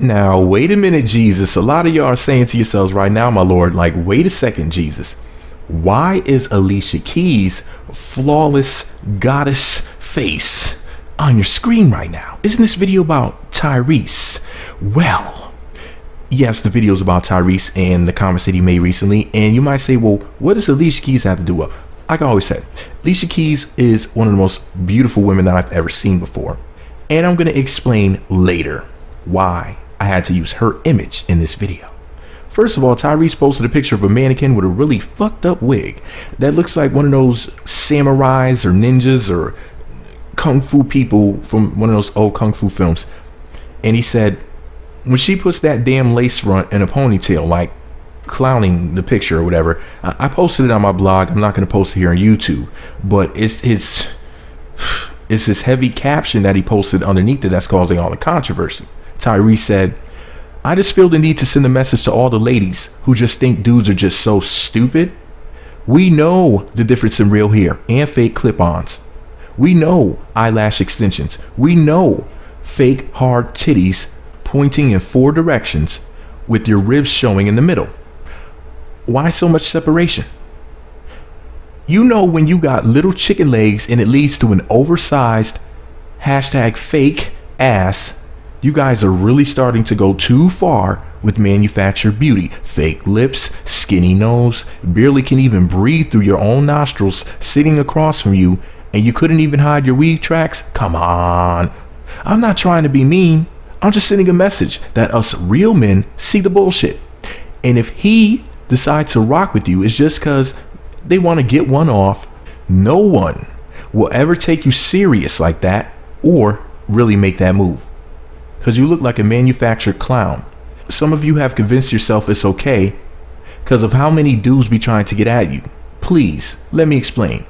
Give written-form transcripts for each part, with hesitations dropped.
Now, wait a minute, Jesus. A lot of y'all are saying to yourselves right now, my Lord, like, wait a second, Jesus. Why is Alicia Keys' flawless goddess face on your screen right now? Isn't this video about Tyrese? Well, yes, the video is about Tyrese and the comments that he made recently. And you might say, well, what does Alicia Keys have to do with? Like I always said, Alicia Keys is one of the most beautiful women that I've ever seen before. And I'm going to explain later why I had to use her image in this video. First of all, Tyrese posted a picture of a mannequin with a really fucked up wig that looks like one of those samurais or ninjas or kung fu people from one of those old kung fu films. And he said, when she puts that damn lace front and a ponytail, like clowning the picture or whatever, I posted it on my blog. I'm not going to post it here on YouTube, but it's this heavy caption that he posted underneath it that's causing all the controversy. Tyrese said, I just feel the need to send a message to all the ladies who just think dudes are just so stupid. We know the difference in real hair and fake clip-ons. We know eyelash extensions. We know fake hard titties pointing in 4 directions with your ribs showing in the middle. Why so much separation? You know when you got little chicken legs and it leads to an oversized #fake ass, you guys are really starting to go too far with manufactured beauty. Fake lips, skinny nose, barely can even breathe through your own nostrils sitting across from you, and you couldn't even hide your weave tracks? Come on. I'm not trying to be mean. I'm just sending a message that us real men see the bullshit. And if he decides to rock with you, it's just because they want to get one off. No one will ever take you serious like that or really make that move, because you look like a manufactured clown. Some of you have convinced yourself it's okay because of how many dudes be trying to get at you. Please, let me explain.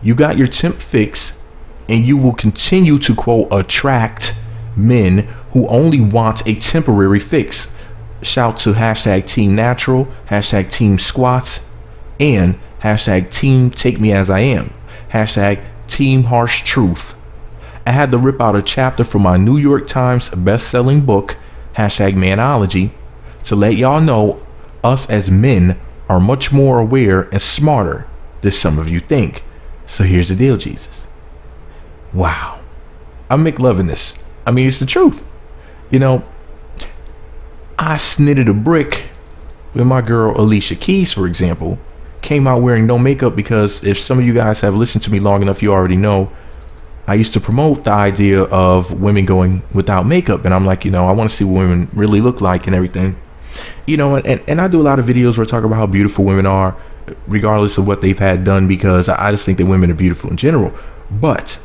You got your temp fix and you will continue to, quote, attract men who only want a temporary fix. Shout to #team natural, #team squats, and #team take me as I am, #team harsh truth. I had to rip out a chapter from my New York Times best-selling book, #manology, to let y'all know us as men are much more aware and smarter than some of you think. So here's the deal, Jesus. Wow. I'm McLovin' this. I mean, it's the truth. You know, I snitted a brick when my girl Alicia Keys, for example, came out wearing no makeup, because if some of you guys have listened to me long enough, you already know I used to promote the idea of women going without makeup. And I'm like, you know, I want to see what women really look like and everything. You know, and I do a lot of videos where I talk about how beautiful women are, regardless of what they've had done, because I just think that women are beautiful in general. But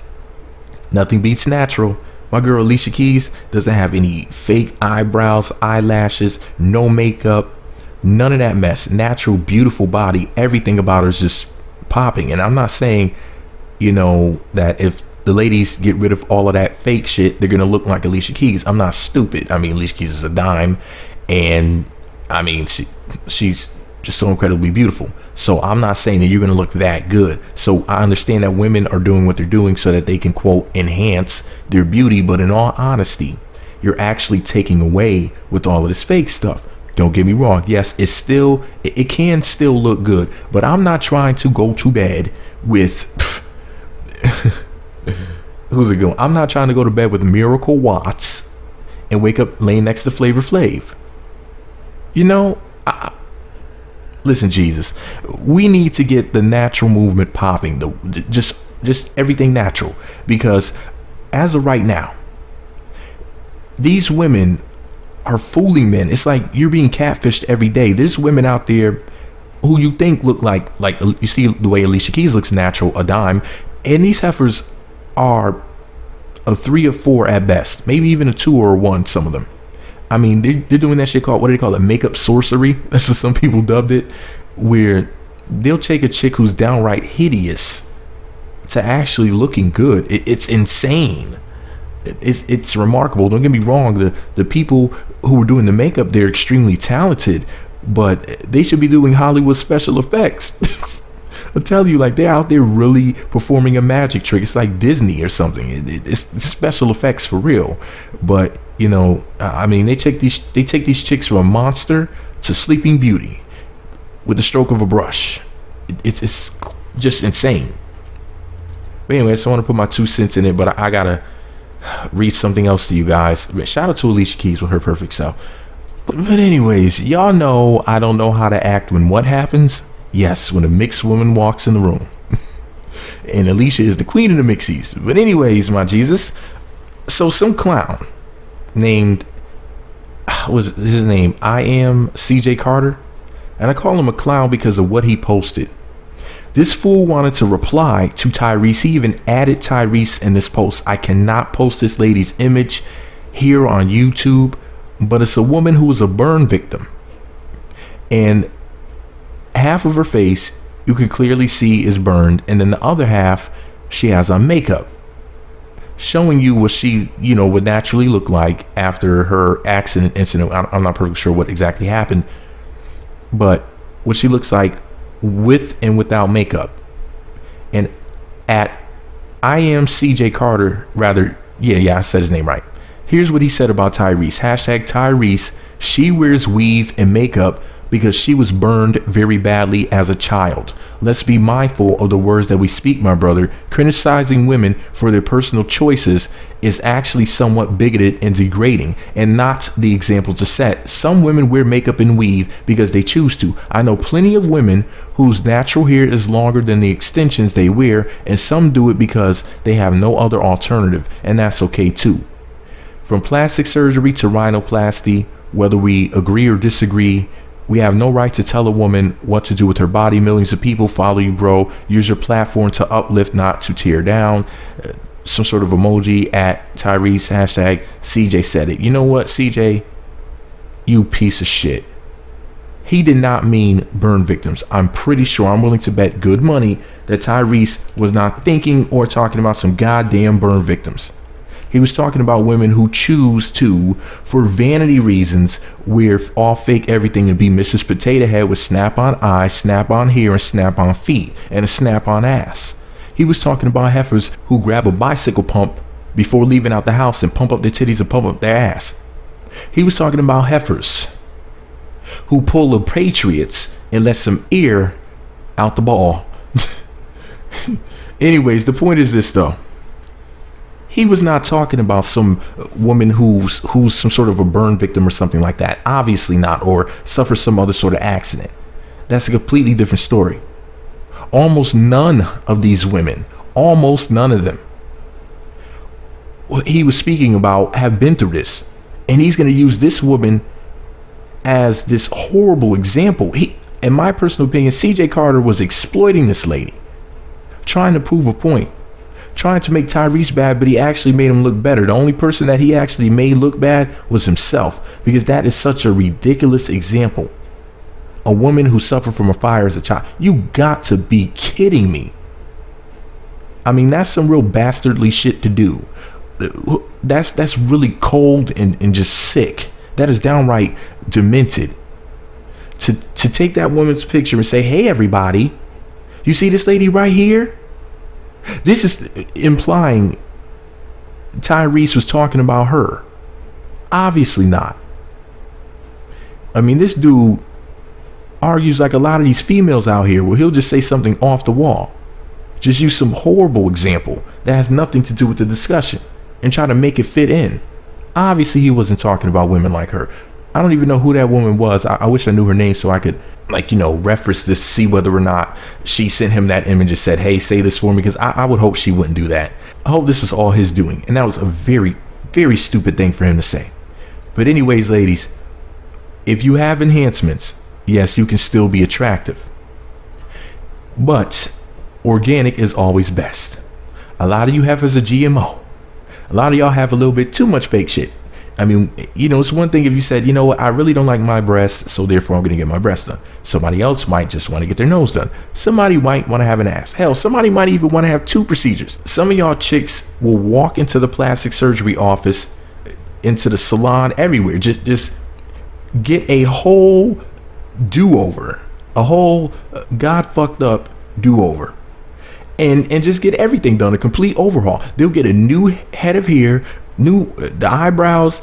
nothing beats natural. My girl Alicia Keys doesn't have any fake eyebrows, eyelashes, no makeup, none of that mess. Natural, beautiful body. Everything about her is just popping. And I'm not saying, you know, that if the ladies get rid of all of that fake shit, they're gonna look like Alicia Keys. I'm not stupid. I mean, Alicia Keys is a dime, and I mean, she's just so incredibly beautiful. So I'm not saying that you're gonna look that good. So I understand that women are doing what they're doing so that they can, quote, enhance their beauty. But in all honesty, you're actually taking away with all of this fake stuff. Don't get me wrong. Yes, it can still look good, but I'm not trying to go to bed with who's it going? I'm not trying to go to bed with Miracle Watts and wake up laying next to Flavor Flav. You know, listen, Jesus, we need to get the natural movement popping, just everything natural, because as of right now, these women are fooling men. It's like you're being catfished every day. There's women out there who you think look like you see the way Alicia Keys looks natural, a dime, and these heifers are a 3 or 4 at best, maybe even a 2 or a 1, some of them. I mean, they're doing that shit called, what do they call it, makeup sorcery? That's what some people dubbed it, where they'll take a chick who's downright hideous to actually looking good. It's insane. It's remarkable. Don't get me wrong, the people who are doing the makeup, they're extremely talented, but they should be doing Hollywood special effects. I'll tell you, like, they're out there really performing a magic trick. It's like Disney or something. It's special effects for real. But I mean, they take these chicks from a monster to Sleeping Beauty with the stroke of a brush. It's just insane. But anyway, so I want to put my 2 cents in it, but I gotta read something else to you guys. Shout out to Alicia Keys with her perfect self. But anyways, y'all know I don't know how to act when what happens? Yes, when a mixed woman walks in the room. And Alicia is the queen of the mixies. But anyways, my Jesus. So some clown named, what was his name? I am CJ Carter. And I call him a clown because of what he posted. This fool wanted to reply to Tyrese. He even added Tyrese in this post. I cannot post this lady's image here on YouTube, but it's a woman who was a burn victim. And half of her face you can clearly see is burned, and then the other half she has on makeup, showing you what she would naturally look like after her incident. I'm not perfectly sure what exactly happened, but what she looks like with and without makeup. And at I am CJ Carter, I said his name right. Here's what he said about Tyrese. #Tyrese, she wears weave and makeup because she was burned very badly as a child. Let's be mindful of the words that we speak, my brother. Criticizing women for their personal choices is actually somewhat bigoted and degrading, and not the example to set. Some women wear makeup and weave because they choose to. I know plenty of women whose natural hair is longer than the extensions they wear, and some do it because they have no other alternative, and that's okay too. From plastic surgery to rhinoplasty, whether we agree or disagree, we have no right to tell a woman what to do with her body. Millions of people follow you, bro. Use your platform to uplift, not to tear down. Some sort of emoji at Tyrese, #CJ said it. You know what, CJ? You piece of shit. He did not mean burn victims. I'm pretty sure, I'm willing to bet good money that Tyrese was not thinking or talking about some goddamn burn victims. He was talking about women who choose to, for vanity reasons, wear all fake everything and be Mrs. Potato Head with snap-on eyes, snap-on hair, and snap-on feet, and a snap-on ass. He was talking about heifers who grab a bicycle pump before leaving out the house and pump up their titties and pump up their ass. He was talking about heifers who pull the Patriots and let some air out the ball. Anyways, the point is this, though. He was not talking about some woman who's some sort of a burn victim or something like that. Obviously not, or suffers some other sort of accident. That's a completely different story. Almost none of these women, almost none of them, what he was speaking about have been through this. And he's going to use this woman as this horrible example. In my personal opinion, CJ Carter was exploiting this lady, trying to prove a point. Trying to make Tyrese bad, but he actually made him look better. The only person that he actually made look bad was himself, because that is such a ridiculous example. A woman who suffered from a fire as a child. You got to be kidding me. I mean, that's some real bastardly shit to do. That's really cold and just sick. That is downright demented. To take that woman's picture and say, hey, everybody, you see this lady right here? This is implying Tyrese was talking about her. Obviously not. I mean, this dude argues like a lot of these females out here, where he'll just say something off the wall, just use some horrible example that has nothing to do with the discussion and try to make it fit in. Obviously he wasn't talking about women like her. I don't even know who that woman was. I wish I knew her name so I could, reference this, see whether or not she sent him that image and said, hey, say this for me, because I would hope she wouldn't do that. I hope this is all his doing. And that was a very, very stupid thing for him to say. But anyways, ladies, if you have enhancements, yes, you can still be attractive. But organic is always best. A lot of you have as a GMO. A lot of y'all have a little bit too much fake shit. I mean, it's one thing if you said, you know what, I really don't like my breasts, so therefore I'm going to get my breasts done. Somebody else might just want to get their nose done. Somebody might want to have an ass. Hell, somebody might even want to have 2 procedures. Some of y'all chicks will walk into the plastic surgery office, into the salon, everywhere. Just get a whole do-over, a whole God fucked up do-over. And just get everything done, a complete overhaul. They'll get a new head of hair, the eyebrows,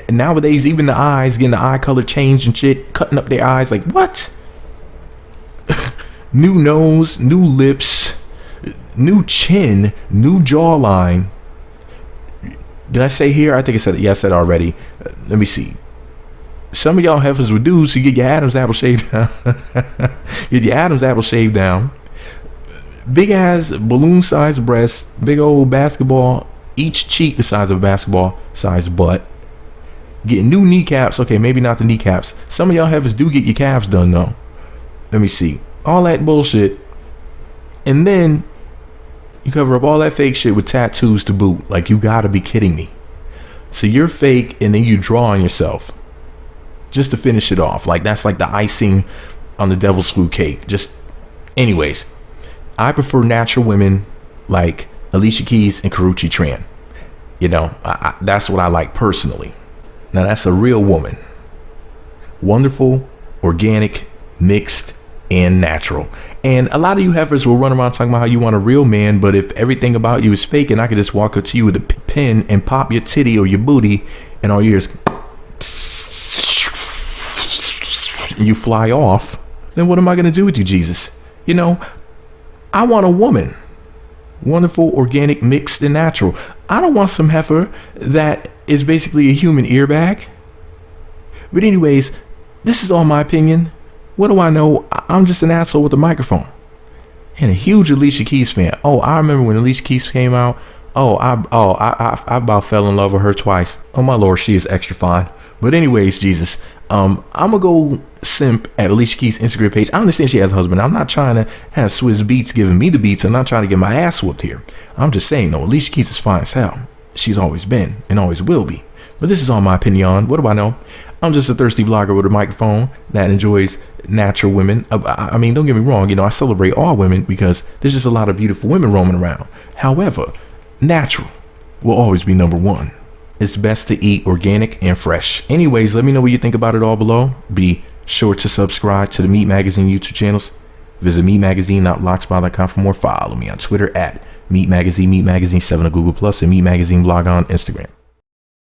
Nowadays, even the eyes, getting the eye color changed and shit, cutting up their eyes. Like, what? New nose, new lips, new chin, new jawline. Did I say here? I think I said it. Yeah, I said it already. Let me see. Some of y'all heifers were dudes who get your Adam's apple shaved down. Get your Adam's apple shaved down. Big ass balloon sized breasts, big old basketball, each cheek the size of a basketball sized butt. Getting new kneecaps. Okay, maybe not the kneecaps. Some of y'all heifers do get your calves done though. Let me see. All that bullshit. And then you cover up all that fake shit with tattoos to boot. Like, you gotta be kidding me. So you're fake and then you draw on yourself just to finish it off. Like, that's like the icing on the devil's food cake. Just, anyways, I prefer natural women like Alicia Keys and Karrueche Tran. You know, that's what I like personally. Now, that's a real woman. Wonderful, organic, mixed, and natural. And a lot of you heifers will run around talking about how you want a real man, but if everything about you is fake and I could just walk up to you with a pen and pop your titty or your booty and all yours and you fly off, then what am I going to do with you, Jesus? You know, I want a woman. Wonderful, organic, mixed, and natural. I don't want some heifer that is basically a human earbag. But anyways, this is all my opinion. What do I know? I'm just an asshole with a microphone. And a huge Alicia Keys fan. Oh, I remember when Alicia Keys came out. I about fell in love with her twice. Oh my Lord, she is extra fine. But anyways, Jesus, I'm gonna go simp at Alicia Keys' Instagram page. I understand she has a husband. I'm not trying to have Swizz Beats giving me the beats. I'm not trying to get my ass whooped here. I'm just saying though, Alicia Keys is fine as hell. She's always been and always will be. But this is all my opinion. What do I know? I'm just a thirsty vlogger with a microphone that enjoys natural women. I mean, don't get me wrong. You know, I celebrate all women because there's just a lot of beautiful women roaming around. However, natural will always be number one. It's best to eat organic and fresh. Anyways, let me know what you think about it all below. Be sure to subscribe to the Meat Magazine YouTube channels. Visit meatmagazine.blogspot.com for more. Follow me on Twitter at Meat Magazine, Meat Magazine 7 on Google Plus, and Meat Magazine blog on Instagram.